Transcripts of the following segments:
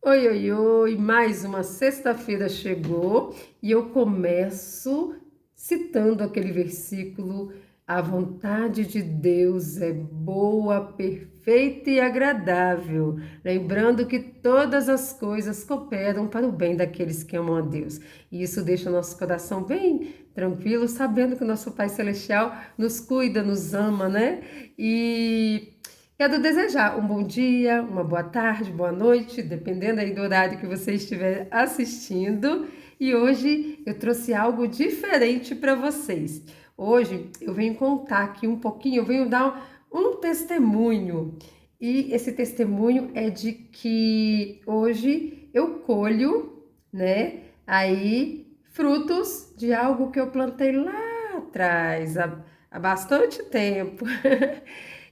Oi, oi, oi! Mais uma sexta-feira chegou e eu começo citando aquele versículo: A vontade de Deus é boa, perfeita e agradável. Lembrando que todas as coisas cooperam para o bem daqueles que amam a Deus. E isso deixa o nosso coração bem tranquilo, sabendo que o nosso Pai Celestial nos cuida, nos ama, né? E quero desejar um bom dia, uma boa tarde, boa noite, dependendo aí do horário que você estiver assistindo. E hoje eu trouxe algo diferente para vocês. Hoje eu venho contar aqui um pouquinho, eu venho dar um testemunho. E esse testemunho é de que hoje eu colho, né, aí frutos de algo que eu plantei lá atrás, há bastante tempo.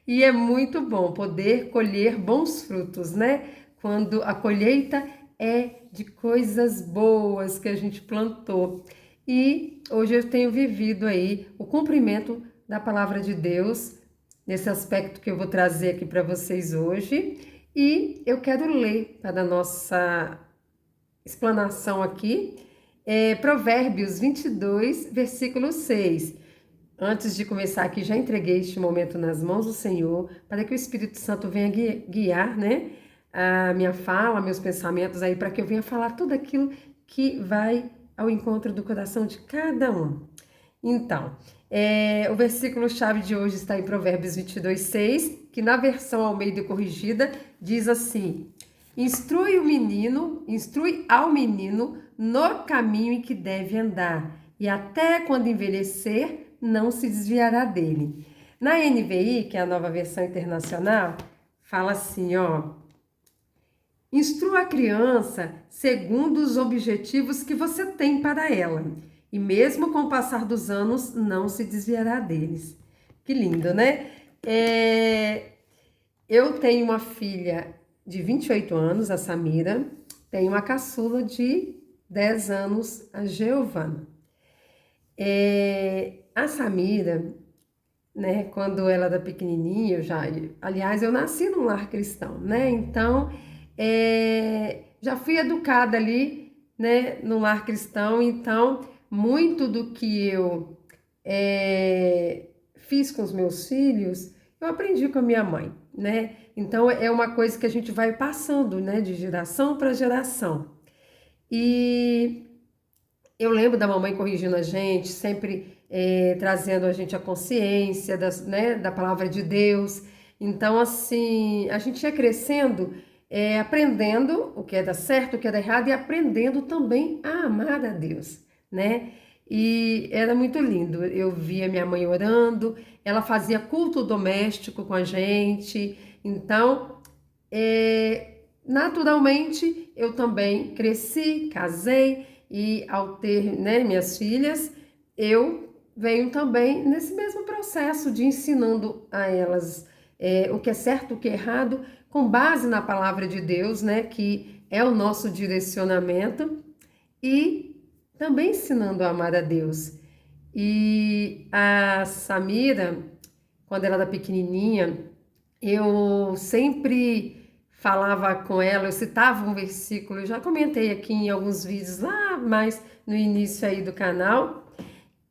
E é muito bom poder colher bons frutos, né? Quando a colheita é de coisas boas que a gente plantou. E hoje eu tenho vivido aí o cumprimento da palavra de Deus, nesse aspecto que eu vou trazer aqui para vocês hoje. E eu quero ler para a nossa explanação aqui, Provérbios 22, versículo 6. Antes de começar aqui, já entreguei este momento nas mãos do Senhor, para que o Espírito Santo venha guiar, né, a minha fala, meus pensamentos aí, para que eu venha falar tudo aquilo que vai ao encontro do coração de cada um. Então, o versículo-chave de hoje está em Provérbios 22, 6, que na versão Almeida Corrigida diz assim: instrui ao menino no caminho em que deve andar, e até quando envelhecer, não se desviará dele. Na NVI, que é a nova versão internacional, fala assim, ó: instrua a criança segundo os objetivos que você tem para ela, e mesmo com o passar dos anos, não se desviará deles. Que lindo, né? Eu tenho uma filha de 28 anos, a Samira, tenho uma caçula de 10 anos, a Giovana. A Samira, né, quando ela era pequenininha, aliás, eu nasci num lar cristão, né? Então, já fui educada ali, né, no lar cristão. Então, muito do que eu fiz com os meus filhos, eu aprendi com a minha mãe, né? Então, é uma coisa que a gente vai passando, né, de geração para geração. E eu lembro da mamãe corrigindo a gente, sempre trazendo a gente a consciência né, da palavra de Deus. Então, assim, a gente ia crescendo, aprendendo o que é dar certo, o que é dar errado, e aprendendo também a amar a Deus, né? E era muito lindo. Eu via minha mãe orando, ela fazia culto doméstico com a gente. Então, naturalmente, eu também cresci, casei e ao ter, né, minhas filhas, eu venho também nesse mesmo processo de ensinando a elas o que é certo, o que é errado, com base na palavra de Deus, né, que é o nosso direcionamento, e também ensinando a amar a Deus. E a Samira, quando ela era pequenininha, eu sempre falava com ela, eu citava um versículo, eu já comentei aqui em alguns vídeos lá, mas no início aí do canal,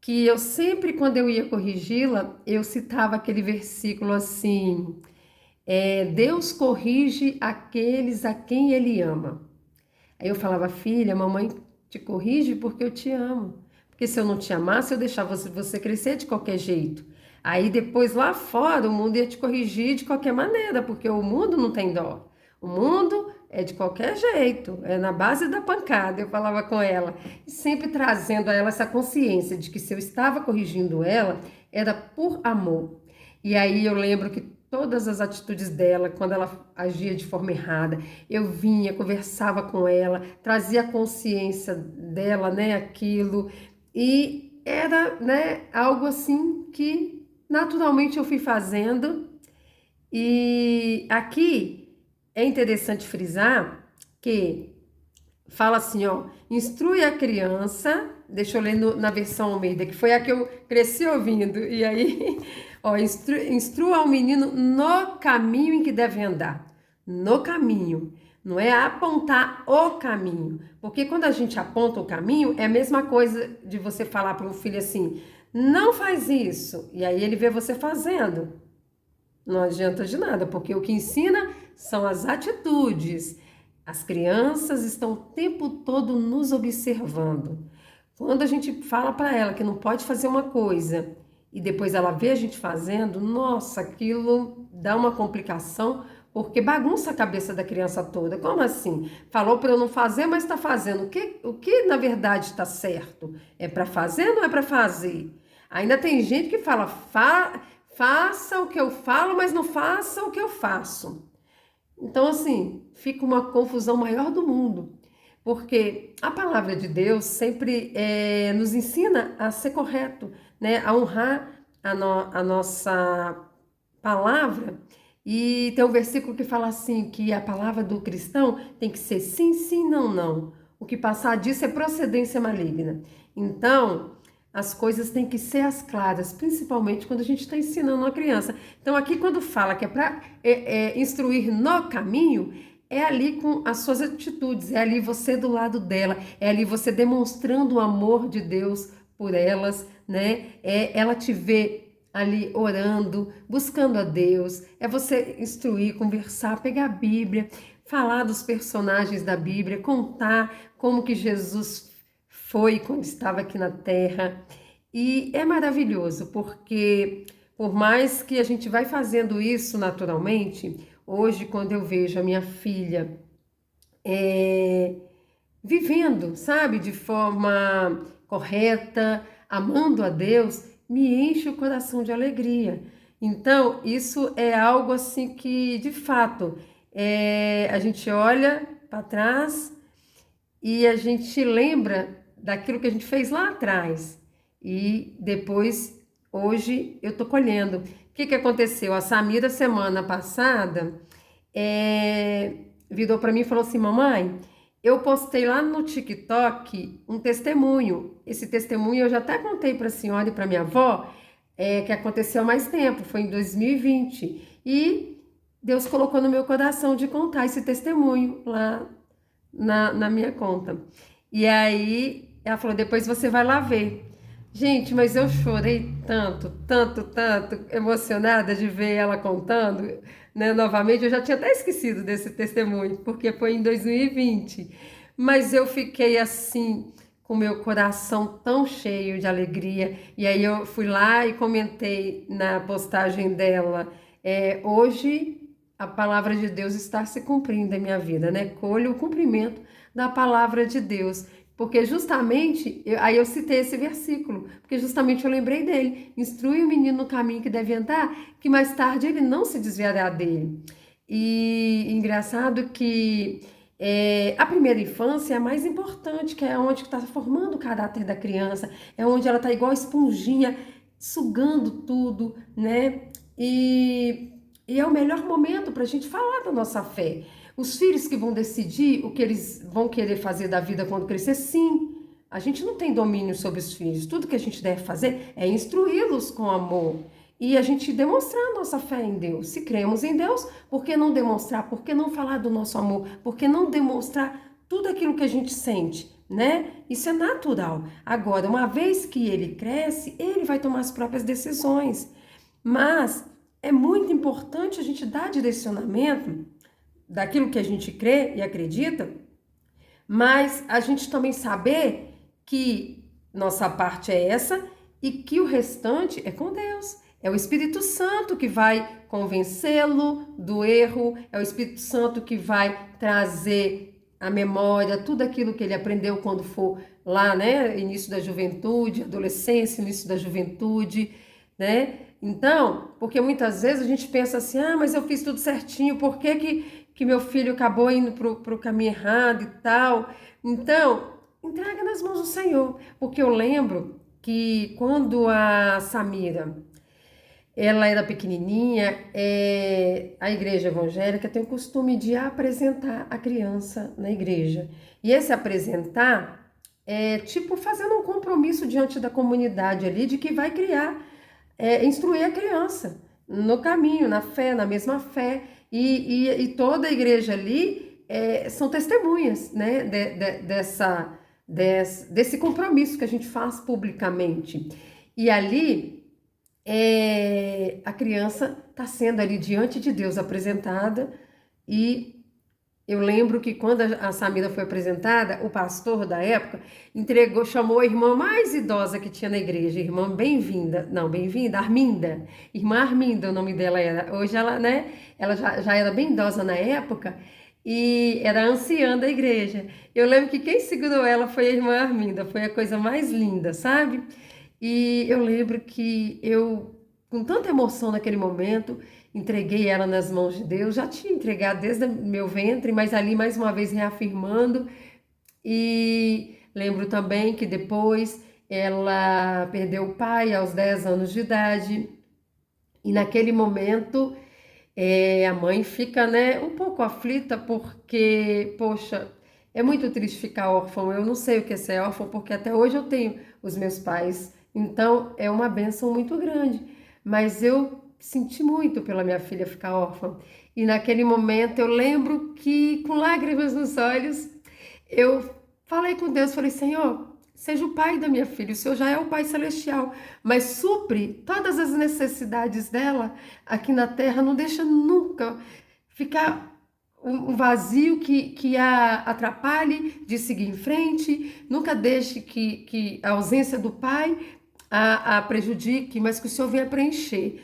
que eu sempre, quando eu ia corrigi-la, eu citava aquele versículo assim: Deus corrige aqueles a quem Ele ama. Aí eu falava: filha, mamãe te corrige porque eu te amo. Porque se eu não te amasse, eu deixava você crescer de qualquer jeito. Aí depois lá fora o mundo ia te corrigir de qualquer maneira, porque o mundo não tem dó. O mundo é de qualquer jeito, é na base da pancada, eu falava com ela. E sempre trazendo a ela essa consciência de que se eu estava corrigindo ela, era por amor. E aí eu lembro que todas as atitudes dela, quando ela agia de forma errada, eu vinha, conversava com ela, trazia a consciência dela, né, aquilo, e era, né, algo assim que naturalmente eu fui fazendo. E aqui é interessante frisar que fala assim, ó: instrui a criança, deixa eu ler na versão Almeida, que foi a que eu cresci ouvindo, e aí, ó, instrua ao menino no caminho em que deve andar, no caminho. não é apontar o caminho. Porque quando a gente aponta o caminho, é a mesma coisa de você falar para um filho assim, não faz isso, e aí ele vê você fazendo. Não adianta de nada, porque o que ensina são as atitudes. As crianças estão o tempo todo nos observando. Quando a gente fala para ela que não pode fazer uma coisa e depois ela vê a gente fazendo, nossa, aquilo dá uma complicação, porque bagunça a cabeça da criança toda. Como assim? Falou para eu não fazer, mas está fazendo. O que na verdade está certo? É para fazer ou não é para fazer? Ainda tem gente que fala, faça o que eu falo, mas não faça o que eu faço. Então, assim, fica uma confusão maior do mundo, porque a palavra de Deus sempre nos ensina a ser correto, né? A honrar a nossa palavra. E tem um versículo que fala assim, que a palavra do cristão tem que ser sim, sim, não, não. O que passar disso é procedência maligna. Então, as coisas têm que ser as claras, principalmente quando a gente está ensinando uma criança. Então, aqui quando fala que é para instruir no caminho, é ali com as suas atitudes, é ali você do lado dela, é ali você demonstrando o amor de Deus por elas, né? É ela te ver ali orando, buscando a Deus, é você instruir, conversar, pegar a Bíblia, falar dos personagens da Bíblia, contar como que Jesus foi quando estava aqui na Terra. E é maravilhoso, porque por mais que a gente vai fazendo isso naturalmente, hoje quando eu vejo a minha filha vivendo, sabe, de forma correta, amando a Deus, me enche o coração de alegria. Então, isso é algo assim que, de fato, a gente olha para trás e a gente lembra daquilo que a gente fez lá atrás. E depois, hoje, eu tô colhendo. O que que aconteceu? A Samira, semana passada, virou para mim e falou assim, mamãe, eu postei lá no TikTok um testemunho. Esse testemunho eu já até contei para a senhora e para minha avó, que aconteceu há mais tempo, foi em 2020. E Deus colocou no meu coração de contar esse testemunho lá na minha conta. E aí ela falou, depois você vai lá ver. Gente, mas eu chorei tanto, tanto, tanto, emocionada de ver ela contando, né, novamente. Eu já tinha até esquecido desse testemunho, porque foi em 2020. Mas eu fiquei assim, com meu coração tão cheio de alegria. E aí eu fui lá e comentei na postagem dela, hoje a palavra de Deus está se cumprindo em minha vida, né? Colho o cumprimento da palavra de Deus. Porque justamente, aí eu citei esse versículo, porque justamente eu lembrei dele. Instrui o menino no caminho que deve andar, que mais tarde ele não se desviará dele. E engraçado que a primeira infância é a mais importante, que é onde está formando o caráter da criança, é onde ela está igual esponjinha, sugando tudo, né? E é o melhor momento para a gente falar da nossa fé. Os filhos que vão decidir o que eles vão querer fazer da vida quando crescer, sim. A gente não tem domínio sobre os filhos. Tudo que a gente deve fazer é instruí-los com amor. E a gente demonstrar a nossa fé em Deus. Se cremos em Deus, por que não demonstrar? Por que não falar do nosso amor? Por que não demonstrar tudo aquilo que a gente sente, né? Isso é natural. Agora, uma vez que ele cresce, ele vai tomar as próprias decisões. Mas é muito importante a gente dar direcionamento daquilo que a gente crê e acredita, mas a gente também saber que nossa parte é essa e que o restante é com Deus. É o Espírito Santo que vai convencê-lo do erro, é o Espírito Santo que vai trazer à memória tudo aquilo que ele aprendeu quando for lá, né, início da juventude, adolescência, início da juventude, né? Então, porque muitas vezes a gente pensa assim, mas eu fiz tudo certinho, por que meu filho acabou indo pro caminho errado e tal? Então, entrega nas mãos do Senhor, porque eu lembro que quando a Samira, ela era pequenininha, a igreja evangélica tem o costume de apresentar a criança na igreja. E esse apresentar é tipo fazendo um compromisso diante da comunidade ali de que vai criar, instruir a criança no caminho, na fé, na mesma fé. E toda a igreja ali são testemunhas, né, desse compromisso que a gente faz publicamente. E ali, a criança está sendo ali diante de Deus apresentada, e eu lembro que quando a Samira foi apresentada, o pastor da época chamou a irmã mais idosa que tinha na igreja, irmã Bem-vinda, não, Bem-vinda, Arminda, irmã Arminda, o nome dela era. Hoje ela, né, ela já era bem idosa na época e era anciã da igreja. Eu lembro que quem segurou ela foi a irmã Arminda, foi a coisa mais linda, sabe? E eu lembro que eu, com tanta emoção naquele momento, entreguei ela nas mãos de Deus. Já tinha entregado desde o meu ventre, mas ali mais uma vez reafirmando. E lembro também que depois ela perdeu o pai aos 10 anos de idade. E naquele momento a mãe fica, né, um pouco aflita porque, poxa, é muito triste ficar órfão. Eu não sei o que é ser órfão porque até hoje eu tenho os meus pais. Então é uma bênção muito grande. Mas eu senti muito pela minha filha ficar órfã. E naquele momento eu lembro que, com lágrimas nos olhos, eu falei com Deus, falei, Senhor, seja o pai da minha filha, o Senhor já é o Pai Celestial, mas supre todas as necessidades dela aqui na terra, não deixa nunca ficar um vazio que a atrapalhe de seguir em frente, nunca deixe que a ausência do pai a prejudique, mas que o Senhor venha preencher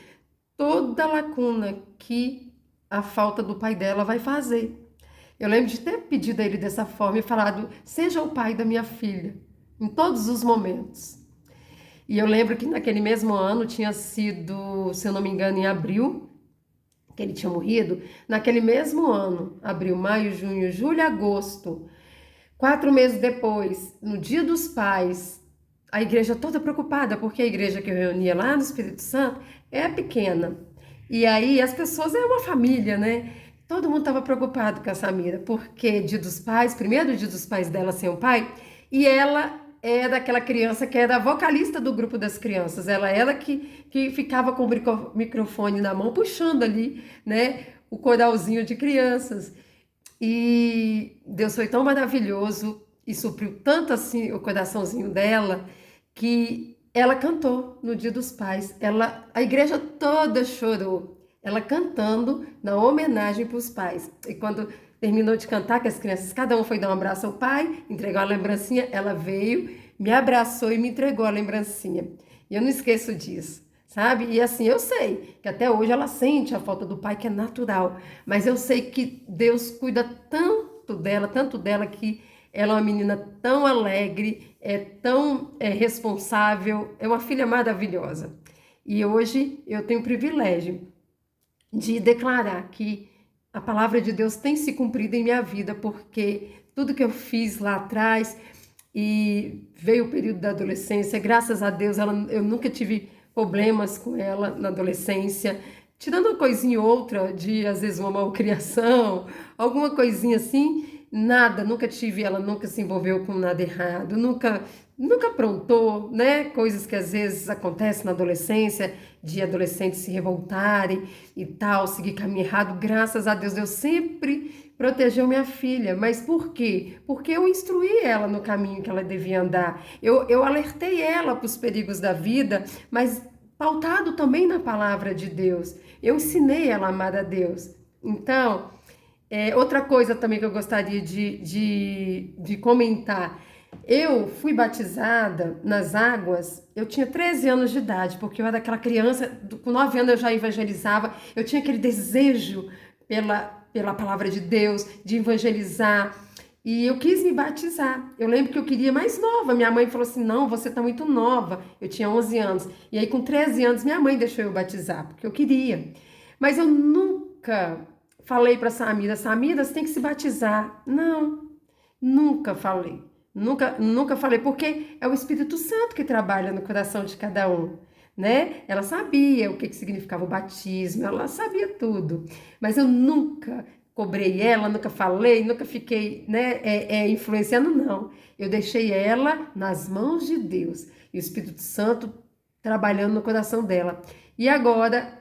toda lacuna que a falta do pai dela vai fazer. Eu lembro de ter pedido a ele dessa forma e falado, seja o pai da minha filha, em todos os momentos. E eu lembro que naquele mesmo ano, tinha sido, se eu não me engano, em abril, que ele tinha morrido, naquele mesmo ano, abril, maio, junho, julho, agosto, 4 meses depois, no Dia dos Pais, a igreja toda preocupada, porque a igreja que eu reunia lá no Espírito Santo é pequena. E aí as pessoas, é uma família, né? Todo mundo estava preocupado com a Samira, porque Dia dos Pais, primeiro Dia dos Pais dela sem o pai, e ela é daquela criança que era a vocalista do grupo das crianças. Ela era que ficava com o microfone na mão, puxando ali, né, o coralzinho de crianças. E Deus foi tão maravilhoso e supriu tanto assim o coraçãozinho dela que ela cantou no Dia dos Pais. A igreja toda chorou, ela cantando na homenagem para os pais. E quando terminou de cantar, que as crianças, cada um foi dar um abraço ao pai, entregou a lembrancinha, ela veio, me abraçou e me entregou a lembrancinha. E eu não esqueço disso, sabe? E assim, eu sei que até hoje ela sente a falta do pai, que é natural, mas eu sei que Deus cuida tanto dela, que ela é uma menina tão alegre, é tão responsável, é uma filha maravilhosa. E hoje eu tenho o privilégio de declarar que a palavra de Deus tem se cumprido em minha vida, porque tudo que eu fiz lá atrás, e veio o período da adolescência, graças a Deus eu nunca tive problemas com ela na adolescência, tirando uma coisinha ou outra de, às vezes, uma malcriação, alguma coisinha assim, nada, ela nunca se envolveu com nada errado, nunca aprontou, né? Coisas que às vezes acontecem na adolescência, de adolescentes se revoltarem e tal, seguir caminho errado. Graças a Deus, Deus sempre protegeu minha filha. Mas por quê? Porque eu instruí ela no caminho que ela devia andar. Eu alertei ela para os perigos da vida, mas pautado também na palavra de Deus. Eu ensinei ela a amar a Deus. Então, outra coisa também que eu gostaria de comentar. Eu fui batizada nas águas, eu tinha 13 anos de idade, porque eu era aquela criança, com 9 anos eu já evangelizava, eu tinha aquele desejo pela palavra de Deus, de evangelizar, e eu quis me batizar. Eu lembro que eu queria mais nova, minha mãe falou assim, não, você tá muito nova, eu tinha 11 anos, e aí com 13 anos minha mãe deixou eu batizar, porque eu queria, mas eu nunca falei para Samira, você tem que se batizar. Não, nunca falei. Nunca falei, porque é o Espírito Santo que trabalha no coração de cada um, né? Ela sabia o que significava o batismo, ela sabia tudo, mas eu nunca cobrei ela, nunca falei, nunca fiquei, né, influenciando, não. Eu deixei ela nas mãos de Deus e o Espírito Santo trabalhando no coração dela. E agora,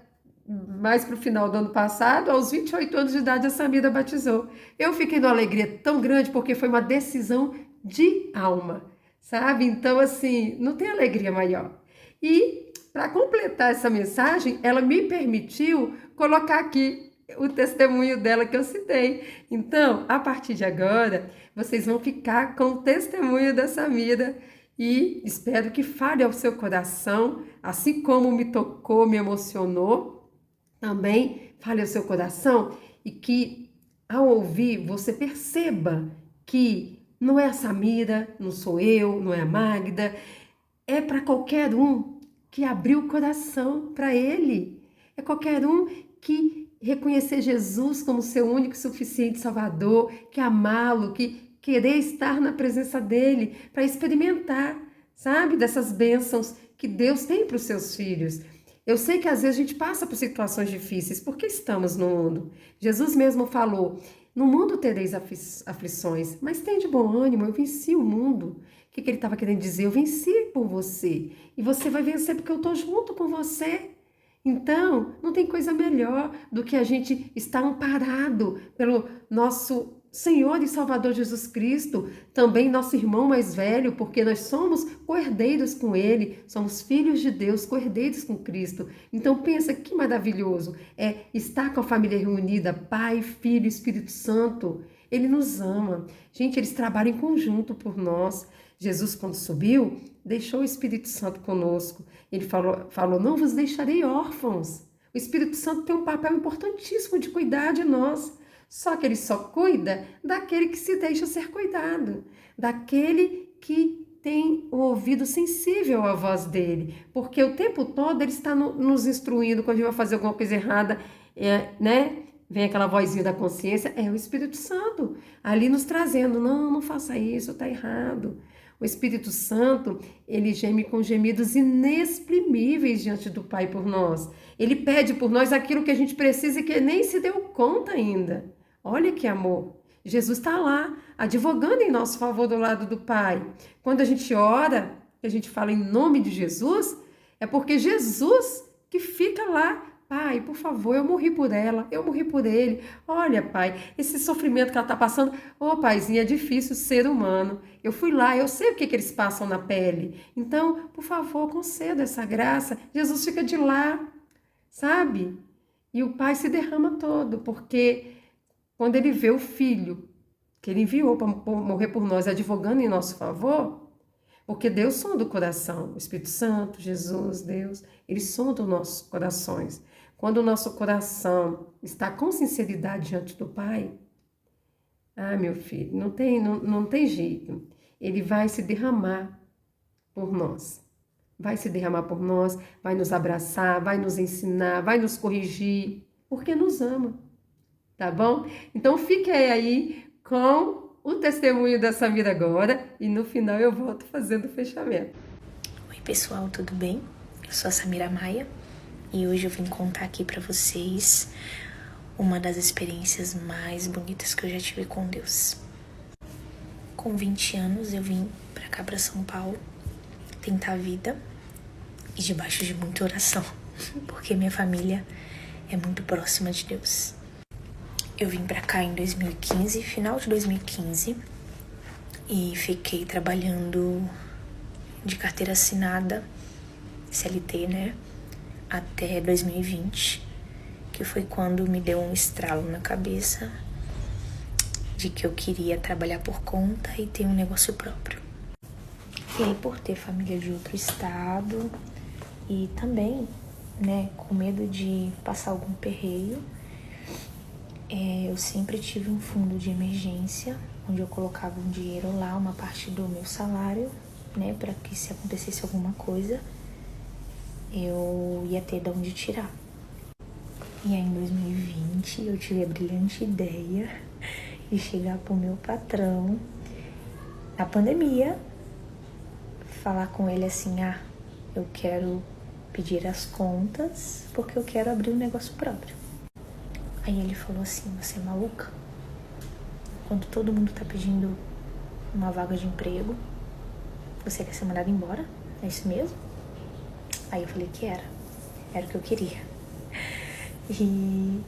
mais para o final do ano passado, aos 28 anos de idade, a Samira batizou. Eu fiquei numa alegria tão grande porque foi uma decisão de alma, sabe? Então, assim, não tem alegria maior. E para completar essa mensagem, ela me permitiu colocar aqui o testemunho dela que eu citei. Então, a partir de agora, vocês vão ficar com o testemunho da Samira e espero que fale ao seu coração, assim como me tocou, me emocionou, também fale ao seu coração e que ao ouvir você perceba que não é a Samira, não sou eu, não é a Magda, é para qualquer um que abriu o coração para ele. É qualquer um que reconhecer Jesus como seu único e suficiente Salvador, que amá-lo, que querer estar na presença dele, para experimentar, sabe, dessas bênçãos que Deus tem para os seus filhos. Eu sei que às vezes a gente passa por situações difíceis, porque estamos no mundo. Jesus mesmo falou, no mundo tereis aflições, mas tem de bom ânimo, eu venci o mundo. O que ele estava querendo dizer? Eu venci por você. E você vai vencer porque eu estou junto com você. Então, não tem coisa melhor do que a gente estar amparado pelo nosso Senhor e Salvador Jesus Cristo, também nosso irmão mais velho, porque nós somos co-herdeiros com Ele, somos filhos de Deus, co-herdeiros com Cristo. Então pensa que maravilhoso é estar com a família reunida, Pai, Filho, Espírito Santo. Ele nos ama. Gente, eles trabalham em conjunto por nós. Jesus, quando subiu, deixou o Espírito Santo conosco. Ele falou, não vos deixarei órfãos. O Espírito Santo tem um papel importantíssimo de cuidar de nós. Só que ele só cuida daquele que se deixa ser cuidado, daquele que tem o ouvido sensível à voz dele, porque o tempo todo ele está nos instruindo quando a gente vai fazer alguma coisa errada, né? Vem aquela vozinha da consciência, é o Espírito Santo ali nos trazendo, não faça isso, está errado. O Espírito Santo, ele geme com gemidos inexprimíveis diante do Pai por nós. Ele pede por nós aquilo que a gente precisa e que nem se deu conta ainda. Olha que amor. Jesus está lá, advogando em nosso favor do lado do Pai. Quando a gente ora, a gente fala em nome de Jesus, é porque Jesus que fica lá. Pai, por favor, eu morri por ela, eu morri por ele. Olha, Pai, esse sofrimento que ela está passando, Paizinho, é difícil ser humano. Eu fui lá, eu sei o que eles passam na pele. Então, por favor, conceda essa graça. Jesus fica de lá, sabe? E o Pai se derrama todo, porque quando ele vê o Filho, que ele enviou para morrer por nós, advogando em nosso favor, porque Deus sonda o coração, o Espírito Santo, Jesus, Deus, eles sondam nossos corações. Quando o nosso coração está com sinceridade diante do Pai, meu filho, não tem jeito. Ele vai se derramar por nós. Vai se derramar por nós, vai nos abraçar, vai nos ensinar, vai nos corrigir, porque nos ama. Tá bom? Então fique aí com o testemunho da Samira agora e no final eu volto fazendo o fechamento. Oi pessoal, tudo bem? Eu sou a Samira Maia e hoje eu vim contar aqui pra vocês uma das experiências mais bonitas que eu já tive com Deus. Com 20 anos eu vim pra cá, pra São Paulo, tentar a vida e debaixo de muita oração, porque minha família é muito próxima de Deus. Eu vim pra cá em 2015, final de 2015, e fiquei trabalhando de carteira assinada, CLT, né, até 2020, que foi quando me deu um estralo na cabeça de que eu queria trabalhar por conta e ter um negócio próprio. E aí, por ter família de outro estado e também, né, com medo de passar algum perreio, eu sempre tive um fundo de emergência, onde eu colocava um dinheiro lá, uma parte do meu salário, né, para que se acontecesse alguma coisa, eu ia ter de onde tirar. E aí em 2020 eu tive a brilhante ideia de chegar pro meu patrão, na pandemia, falar com ele assim, eu quero pedir as contas porque eu quero abrir um negócio próprio. Aí ele falou assim, você é maluca? Quando todo mundo tá pedindo uma vaga de emprego, você quer ser mandada embora? É isso mesmo? Aí eu falei que era o que eu queria. E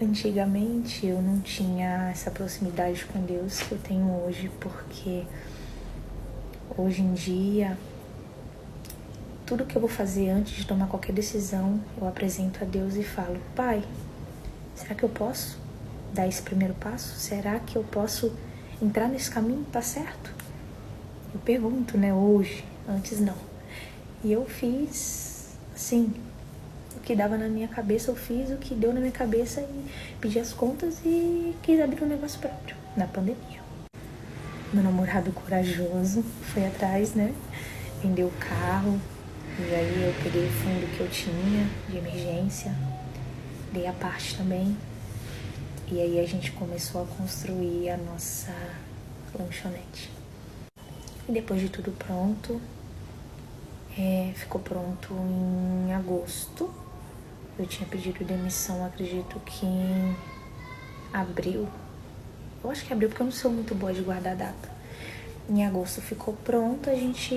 antigamente eu não tinha essa proximidade com Deus que eu tenho hoje, porque hoje em dia tudo que eu vou fazer antes de tomar qualquer decisão, eu apresento a Deus e falo: Pai, será que eu posso dar esse primeiro passo? Será que eu posso entrar nesse caminho? Tá certo? Eu pergunto, né, hoje, antes não. E eu fiz, assim, o que dava na minha cabeça, eu fiz o que deu na minha cabeça e pedi as contas e quis abrir um negócio próprio, na pandemia. Meu namorado corajoso foi atrás, né, vendeu o carro, e aí eu peguei o fundo que eu tinha de emergência, dei a parte também, e aí a gente começou a construir a nossa lanchonete. E depois de tudo pronto, ficou pronto em agosto. Eu tinha pedido demissão, acredito que em abril. Eu acho que abril, porque eu não sou muito boa de guardar data. Em agosto ficou pronto, a gente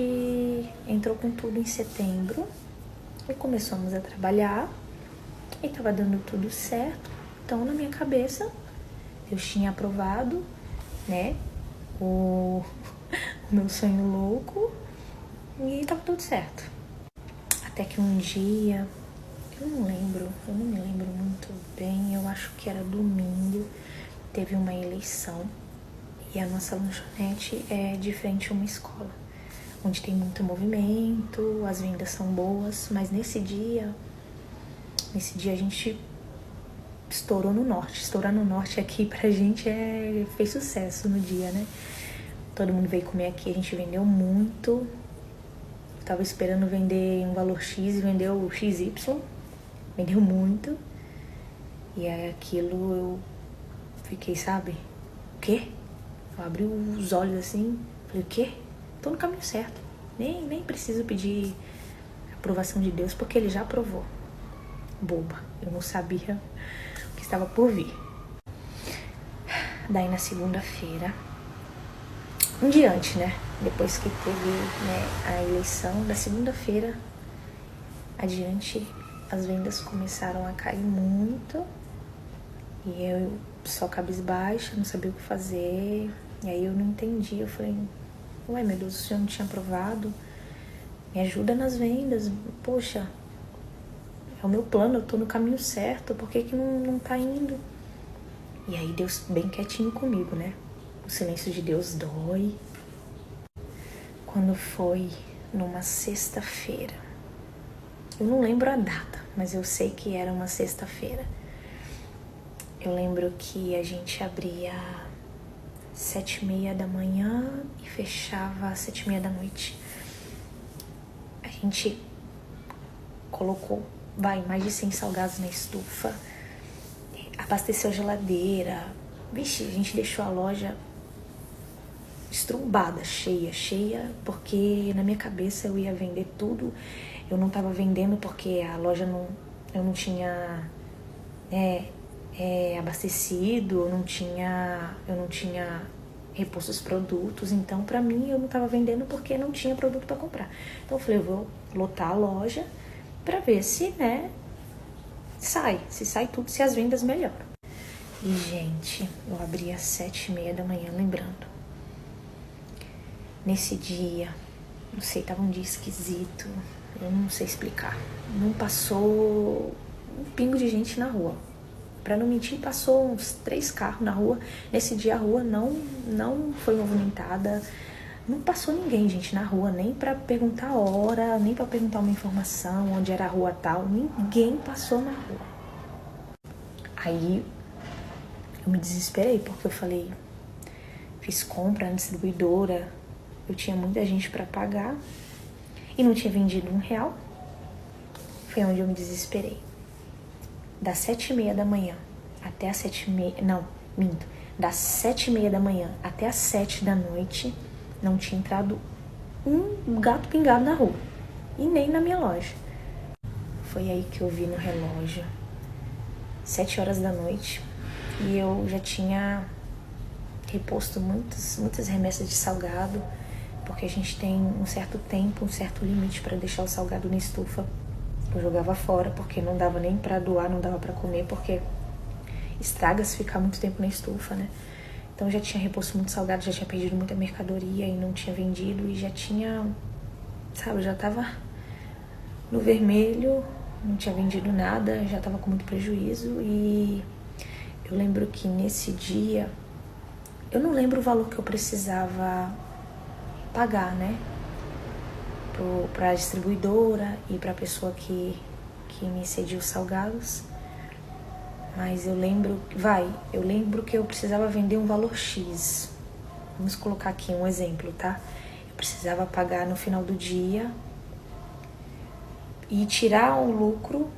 entrou com tudo em setembro e começamos a trabalhar e tava dando tudo certo. Então, na minha cabeça, Deus tinha aprovado, né, o meu sonho louco e tava tudo certo. Até que um dia, eu não me lembro muito bem, eu acho que era domingo, teve uma eleição. E a nossa lanchonete é de frente a uma escola, onde tem muito movimento, as vendas são boas, mas nesse dia a gente estourou no norte. Estourar no norte aqui pra gente fez sucesso no dia, né? Todo mundo veio comer aqui, a gente vendeu muito. Eu tava esperando vender um valor X e vendeu XY, vendeu muito. E aí aquilo eu fiquei, sabe, o quê? Eu abri os olhos assim, falei, o quê? Tô no caminho certo. Nem preciso pedir aprovação de Deus, porque Ele já aprovou. Boba, eu não sabia o que estava por vir. Daí na segunda-feira, um dia antes, né? Depois que teve, né, a eleição, da segunda-feira adiante, as vendas começaram a cair muito. E eu só cabisbaixa, não sabia o que fazer. E aí eu não entendi, eu falei, ué, meu Deus, o senhor não tinha aprovado? Me ajuda nas vendas, poxa, é o meu plano, eu tô no caminho certo, por que não tá indo? E aí Deus bem quietinho comigo, né? O silêncio de Deus dói. Quando foi numa sexta-feira, eu não lembro a data, mas eu sei que era uma sexta-feira. Eu lembro que a gente abria 7h30 da manhã e fechava às 7h30 da noite. A gente colocou, mais de 100 salgados na estufa, abasteceu a geladeira. Vixe, a gente deixou a loja estrumbada, cheia, porque na minha cabeça eu ia vender tudo. Eu não tava vendendo porque a loja eu não tinha abastecido, eu não tinha reposto os produtos, então pra mim eu não tava vendendo porque não tinha produto pra comprar. Então eu falei, eu vou lotar a loja pra ver se, né, se sai tudo, se as vendas melhoram. E gente, eu abri às 7h30 da manhã, lembrando. Nesse dia, não sei, tava um dia esquisito, eu não sei explicar. Não passou um pingo de gente na rua. Pra não mentir, passou uns 3 carros na rua. Nesse dia a rua não foi movimentada. Não passou ninguém, gente, na rua. Nem pra perguntar a hora, nem pra perguntar uma informação, onde era a rua tal. Ninguém passou na rua. Aí eu me desesperei, porque eu falei, fiz compra na distribuidora. Eu tinha muita gente pra pagar. E não tinha vendido R$1. Foi onde eu me desesperei. Das 7h30 da manhã até as 7h30... Não, minto. Das 7h30 da manhã até as 7 da noite, não tinha entrado um gato pingado na rua. E nem na minha loja. Foi aí que eu vi no relógio 7 horas da noite. E eu já tinha reposto muitas remessas de salgado. Porque a gente tem um certo tempo, um certo limite para deixar o salgado na estufa eu jogava fora, porque não dava nem pra doar, não dava pra comer, porque estraga se ficar muito tempo na estufa, né? Então eu já tinha reposto muito salgado, já tinha perdido muita mercadoria e não tinha vendido, e já tinha, sabe, já tava no vermelho, não tinha vendido nada, já tava com muito prejuízo. E eu lembro que nesse dia, eu não lembro o valor que eu precisava pagar, né, pra distribuidora e pra pessoa que me cedia os salgados. Mas eu lembro que eu precisava vender um valor X. Vamos colocar aqui um exemplo, tá? Eu precisava pagar no final do dia e tirar um lucro,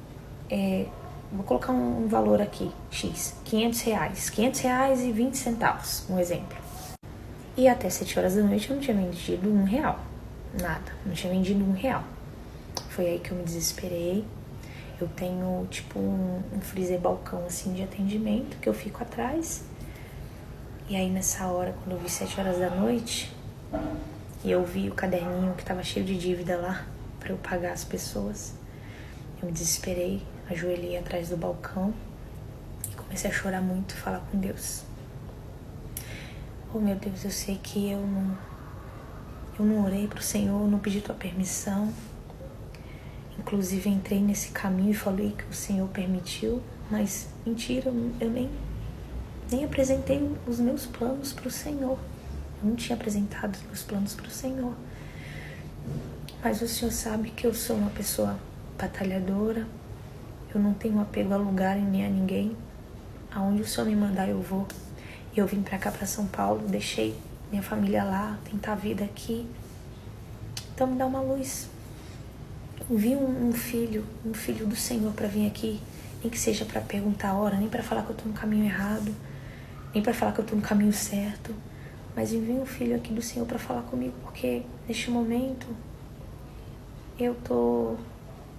vou colocar um valor aqui, X, R$500, R$500,20, um exemplo. E até 7 horas da noite eu não tinha vendido R$1, nada, não tinha vendido R$1. Foi aí que eu me desesperei. Eu tenho, tipo, um freezer balcão, assim, de atendimento, que eu fico atrás. E aí, nessa hora, quando eu vi 7 horas da noite, e eu vi o caderninho que tava cheio de dívida lá, pra eu pagar as pessoas, eu me desesperei, ajoelhei atrás do balcão e comecei a chorar muito, falar com Deus. Oh, meu Deus, eu sei que eu não orei pro Senhor, não pedi tua permissão. Inclusive entrei nesse caminho e falei que o Senhor permitiu, mas mentira, eu nem apresentei os meus planos para o Senhor. Eu não tinha apresentado os meus planos para o Senhor. Mas o Senhor sabe que eu sou uma pessoa batalhadora, eu não tenho apego a lugar nem a ninguém. Aonde o Senhor me mandar eu vou. E eu vim para cá, para São Paulo, deixei minha família lá, tentar a vida aqui. Então me dá uma luz. Vi um filho do Senhor para vir aqui, nem que seja para perguntar a hora, nem para falar que eu tô no caminho errado, nem para falar que eu tô no caminho certo, mas envie um filho aqui do Senhor para falar comigo, porque neste momento eu tô,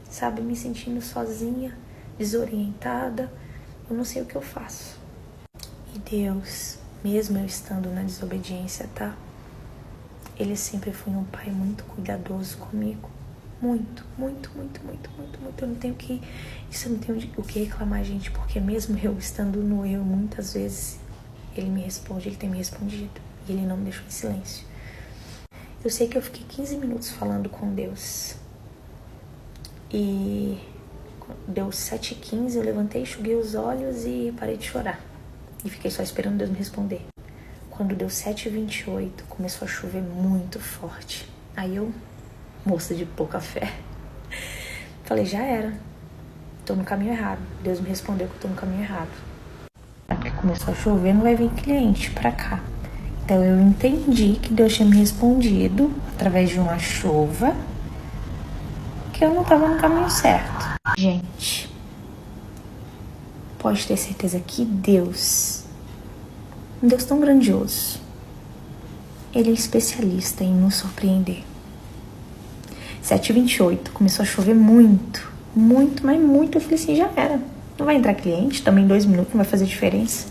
sabe, me sentindo sozinha, desorientada, eu não sei o que eu faço. E Deus, mesmo eu estando na desobediência, tá? Ele sempre foi um pai muito cuidadoso comigo. Muito. Eu não tenho o que reclamar, gente, porque mesmo eu estando no erro, muitas vezes ele me responde, ele tem me respondido, e ele não me deixou em silêncio. Eu sei que eu fiquei 15 minutos falando com Deus, e deu 7h15, eu levantei, enxuguei os olhos e parei de chorar, e fiquei só esperando Deus me responder. Quando deu 7h28, começou a chover muito forte. Aí eu, moça de pouca fé, falei, já era, tô no caminho errado. Deus me respondeu que eu tô no caminho errado. Porque começou a chover, não vai vir cliente pra cá. Então eu entendi que Deus tinha me respondido através de uma chuva, que eu não tava no caminho certo. Gente, pode ter certeza que Deus, um Deus tão grandioso, Ele é especialista em nos surpreender. 7h28, começou a chover muito, mas muito. Eu falei assim, já era, não vai entrar cliente, também 2 minutos não vai fazer diferença.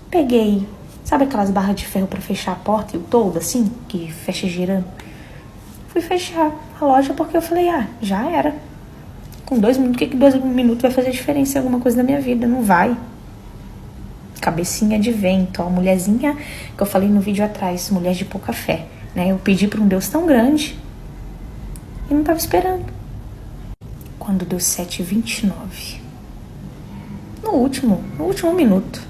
Peguei, sabe aquelas barras de ferro pra fechar a porta e o toldo, assim, que fecha girando? Fui fechar a loja porque eu falei, já era. Com 2 minutos, o que 2 minutos vai fazer diferença em alguma coisa na minha vida? Não vai. Cabecinha de vento, ó, mulherzinha que eu falei no vídeo atrás, mulher de pouca fé, né? Eu pedi pra um Deus tão grande e não tava esperando. Quando deu 7h29, no último minuto,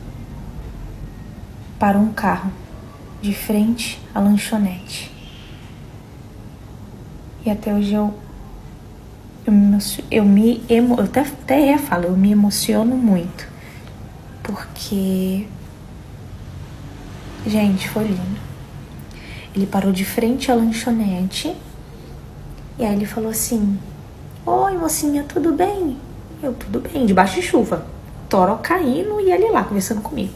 parou um carro de frente à lanchonete. E até hoje eu até ia falar, eu me emociono muito, porque, gente, foi lindo. Ele parou de frente à lanchonete e aí ele falou assim, oi mocinha, tudo bem? Eu, tudo bem, debaixo de chuva, toró caindo e ele lá conversando comigo.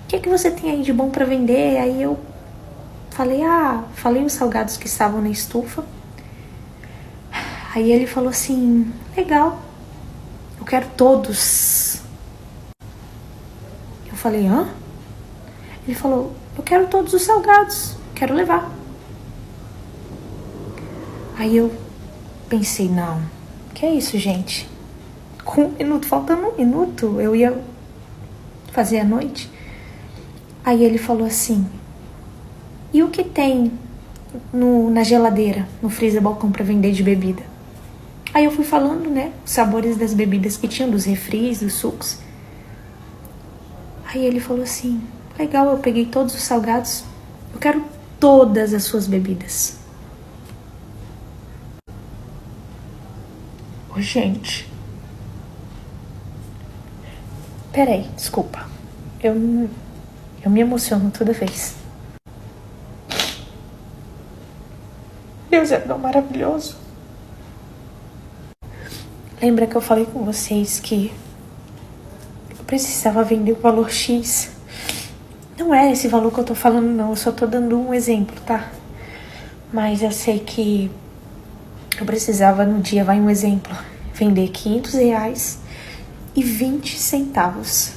O que você tem aí de bom pra vender? Aí eu falei os salgados que estavam na estufa. Aí ele falou assim, legal, eu quero todos. Eu falei, hã? Ele falou, eu quero todos os salgados, quero levar. Aí eu pensei, não, Que é isso, gente? Com 1 minuto, faltando 1 minuto, eu ia fazer a noite. Aí ele falou assim: e o que tem na geladeira, no freezer balcão pra vender de bebida? Aí eu fui falando, né, os sabores das bebidas que tinham, dos refris, dos sucos. Aí ele falou assim: legal, eu peguei todos os salgados, eu quero todas as suas bebidas. Ô, gente. Peraí, desculpa. Eu me emociono toda vez. Deus é tão maravilhoso. Lembra que eu falei com vocês que eu precisava vender o valor X? Não é esse valor que eu tô falando, não. Eu só tô dando um exemplo, tá? Mas eu sei que eu precisava no dia, vai um exemplo, vender R$500,20.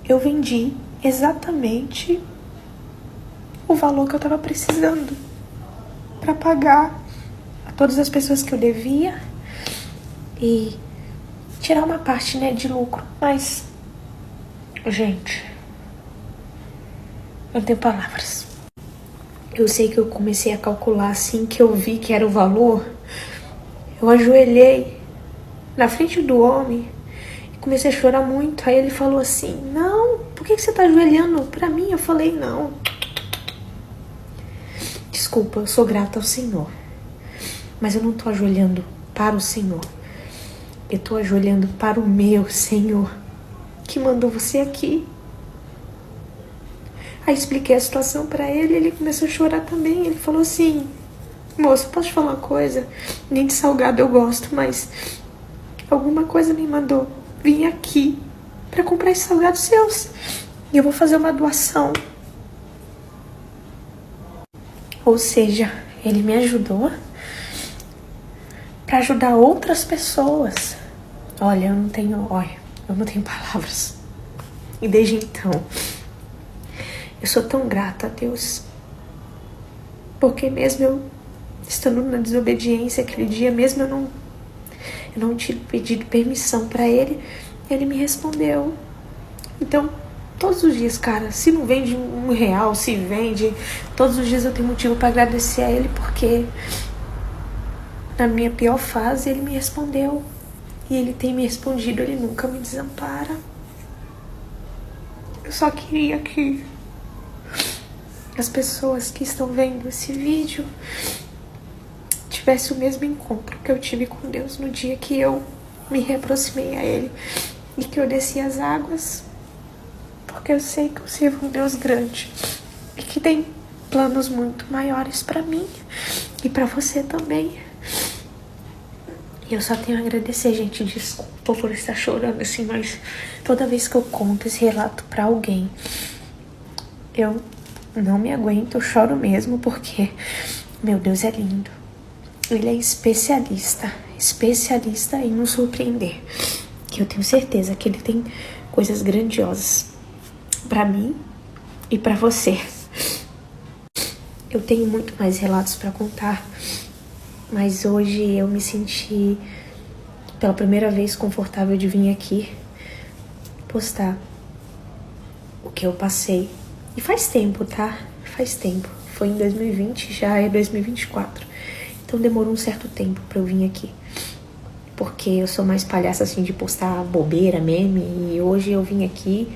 Eu vendi exatamente o valor que eu tava precisando pra pagar a todas as pessoas que eu devia e tirar uma parte, né, de lucro. Mas, gente, eu não tenho palavras. Eu sei que eu comecei a calcular assim que eu vi que era o valor. Eu ajoelhei na frente do homem e comecei a chorar muito. Aí ele falou assim: não, por que você tá ajoelhando pra mim? Eu falei: não, desculpa, eu sou grata ao Senhor, mas eu não tô ajoelhando para o Senhor. Eu tô ajoelhando para o meu Senhor, que mandou você aqui. Aí expliquei a situação pra ele, ele começou a chorar também. Ele falou assim: moço, posso te falar uma coisa? Nem de salgado eu gosto, mas alguma coisa me mandou vir aqui pra comprar esses salgados seus. E eu vou fazer uma doação. Ou seja, ele me ajudou pra ajudar outras pessoas. Olha, eu não tenho palavras. E desde então, eu sou tão grata a Deus. Porque mesmo eu estando na desobediência aquele dia, mesmo eu não tinha pedido permissão pra ele, ele me respondeu. Então, todos os dias, cara, se não vende R$1, se vende, todos os dias eu tenho motivo pra agradecer a ele, porque na minha pior fase ele me respondeu. E ele tem me respondido, ele nunca me desampara. Eu só queria que as pessoas que estão vendo esse vídeo tivessem o mesmo encontro que eu tive com Deus no dia que eu me reaproximei a Ele e que eu desci as águas, porque eu sei que eu sirvo um Deus grande e que tem planos muito maiores pra mim e pra você também. E eu só tenho a agradecer, gente. Desculpa por estar chorando assim, mas toda vez que eu conto esse relato pra alguém, eu não me aguento, eu choro mesmo, porque meu Deus é lindo. Ele é especialista em nos surpreender. Que eu tenho certeza que ele tem coisas grandiosas pra mim e pra você. Eu tenho muito mais relatos pra contar, mas hoje eu me senti pela primeira vez confortável de vir aqui postar o que eu passei. E faz tempo, tá? Faz tempo. Foi em 2020, já é 2024. Então demorou um certo tempo pra eu vir aqui. Porque eu sou mais palhaça assim de postar bobeira, meme. E hoje eu vim aqui,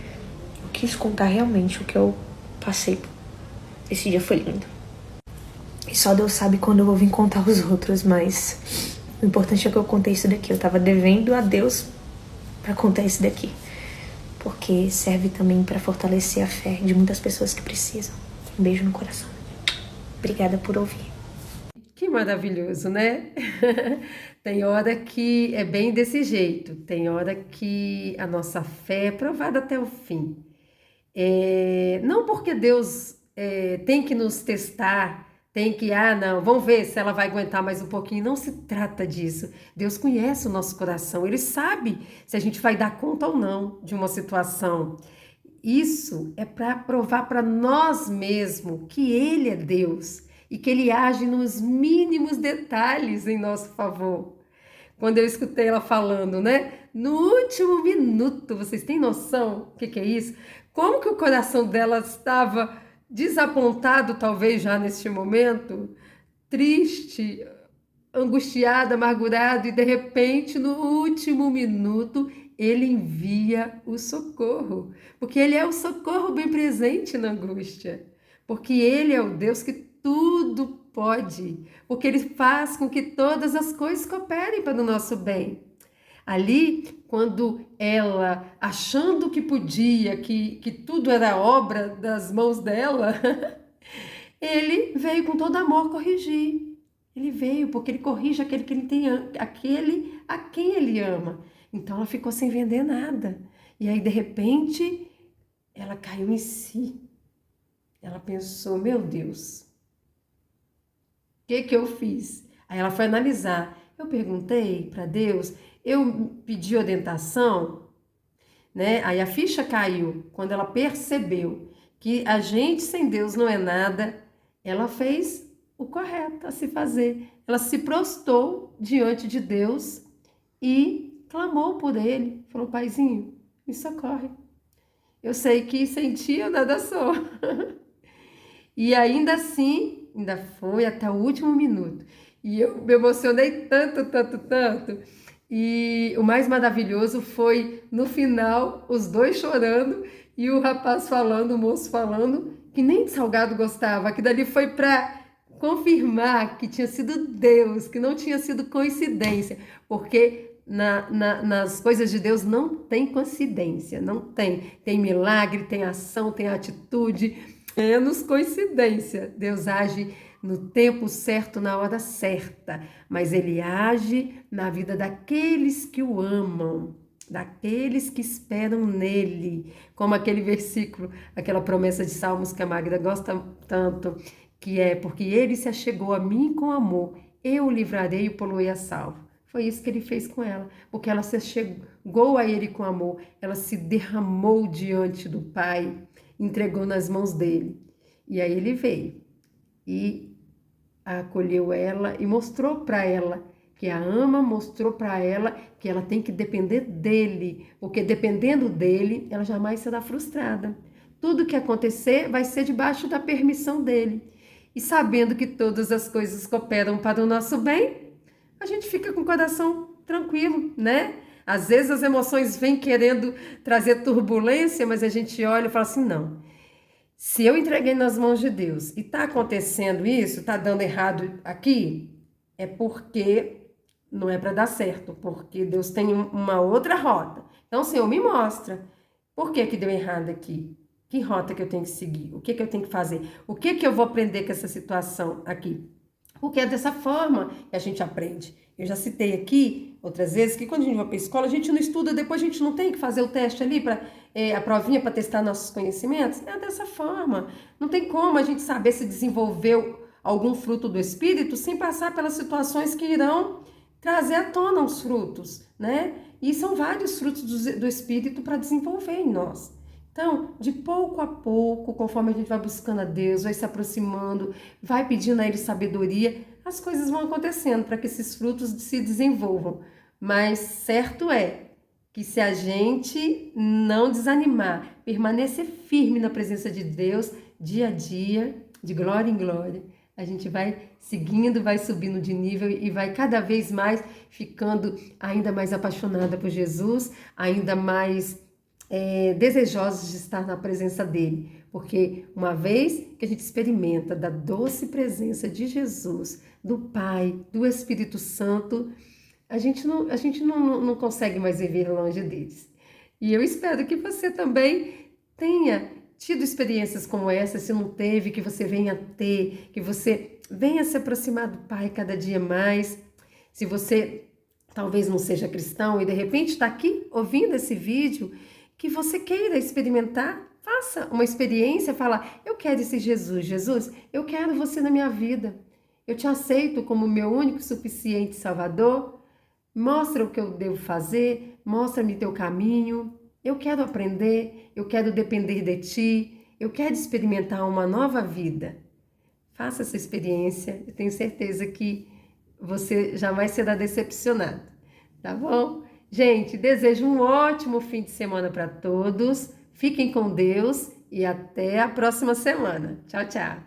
eu quis contar realmente o que eu passei. Esse dia foi lindo. E só Deus sabe quando eu vou vir contar os outros, mas o importante é que eu contei isso daqui. Eu tava devendo a Deus pra contar isso daqui. Porque serve também pra fortalecer a fé de muitas pessoas que precisam. Um beijo no coração. Obrigada por ouvir. Que maravilhoso, né? Tem hora que é bem desse jeito, tem hora que a nossa fé é provada até o fim. Não porque Deus tem que nos testar, tem que, não, vamos ver se ela vai aguentar mais um pouquinho. Não se trata disso. Deus conhece o nosso coração, Ele sabe se a gente vai dar conta ou não de uma situação. Isso é para provar para nós mesmos que Ele é Deus e que Ele age nos mínimos detalhes em nosso favor. quando eu escutei ela falando, né? No último minuto, vocês têm noção o que é isso? Como que o coração dela estava desapontado, talvez já neste momento, triste, angustiado, amargurado, e de repente, no último minuto, ele envia o socorro, porque ele é o socorro bem presente na angústia, porque ele é o Deus que tudo pode, porque ele faz com que todas as coisas cooperem para o nosso bem. Ali, quando ela, achando que podia, que tudo era obra das mãos dela, ele veio com todo amor corrigir. Ele veio porque ele corrige aquele que ele tem, aquele a quem ele ama. Então ela ficou sem vender nada. E aí, de repente, ela caiu em si. Ela pensou, meu Deus, o que eu fiz? Aí ela foi analisar. Eu perguntei para Deus, eu pedi orientação, né? Aí a ficha caiu. Quando ela percebeu que a gente sem Deus não é nada, ela fez o correto a se fazer. Ela se prostrou diante de Deus e clamou por ele. Falou, Paizinho, me socorre. Eu sei que sem ti eu nada sou. E ainda assim, ainda foi até o último minuto. E eu me emocionei tanto, tanto, tanto. E o mais maravilhoso foi, no final, os dois chorando e o rapaz falando, o moço falando, que nem de salgado gostava. Que dali foi para confirmar que tinha sido Deus, que não tinha sido coincidência. Porque nas coisas de Deus não tem coincidência, não tem. Tem milagre, tem ação, tem atitude, menos coincidência. Deus age no tempo certo, na hora certa, mas ele age na vida daqueles que o amam, daqueles que esperam nele, como aquele versículo, aquela promessa de Salmos que a Magda gosta tanto, que é, porque ele se achegou a mim com amor, eu o livrarei e o poloei a salvo. Foi isso que ele fez com ela, porque ela se achegou a ele com amor, ela se derramou diante do Pai, entregou nas mãos dele. E aí ele veio e acolheu ela e mostrou para ela que a ama, mostrou para ela que ela tem que depender dele, porque dependendo dele, ela jamais será frustrada. Tudo que acontecer vai ser debaixo da permissão dele. E sabendo que todas as coisas cooperam para o nosso bem, a gente fica com o coração tranquilo, né? Às vezes as emoções vêm querendo trazer turbulência, mas a gente olha e fala assim, não. Se eu entreguei nas mãos de Deus e está acontecendo isso, está dando errado aqui, é porque não é para dar certo, porque Deus tem uma outra rota. Então, o Senhor me mostra por que deu errado aqui, que rota que eu tenho que seguir, o que eu tenho que fazer, o que eu vou aprender com essa situação aqui. Porque é dessa forma que a gente aprende. Eu já citei aqui outras vezes que quando a gente vai para a escola, a gente não estuda, depois a gente não tem que fazer o teste ali, a provinha para testar nossos conhecimentos. É dessa forma. Não tem como a gente saber se desenvolveu algum fruto do Espírito sem passar pelas situações que irão trazer à tona os frutos, né? E são vários frutos do Espírito para desenvolver em nós. Então, de pouco a pouco, conforme a gente vai buscando a Deus, vai se aproximando, vai pedindo a Ele sabedoria, as coisas vão acontecendo para que esses frutos se desenvolvam. Mas certo é que se a gente não desanimar, permanecer firme na presença de Deus, dia a dia, de glória em glória, a gente vai seguindo, vai subindo de nível e vai cada vez mais ficando ainda mais apaixonada por Jesus, ainda mais desejosos de estar na presença dele, porque uma vez que a gente experimenta da doce presença de Jesus, do Pai, do Espírito Santo, a gente não consegue mais viver longe deles. E eu espero que você também tenha tido experiências como essa, se não teve, que você venha ter, que você venha se aproximar do Pai cada dia mais. Se você talvez não seja cristão e de repente está aqui ouvindo esse vídeo, que você queira experimentar, faça uma experiência, fala, eu quero esse Jesus, Jesus, eu quero você na minha vida, eu te aceito como meu único e suficiente Salvador, mostra o que eu devo fazer, mostra-me teu caminho, eu quero aprender, eu quero depender de ti, eu quero experimentar uma nova vida. Faça essa experiência, eu tenho certeza que você jamais será decepcionado. Tá bom? Gente, desejo um ótimo fim de semana para todos. Fiquem com Deus e até a próxima semana. Tchau, tchau.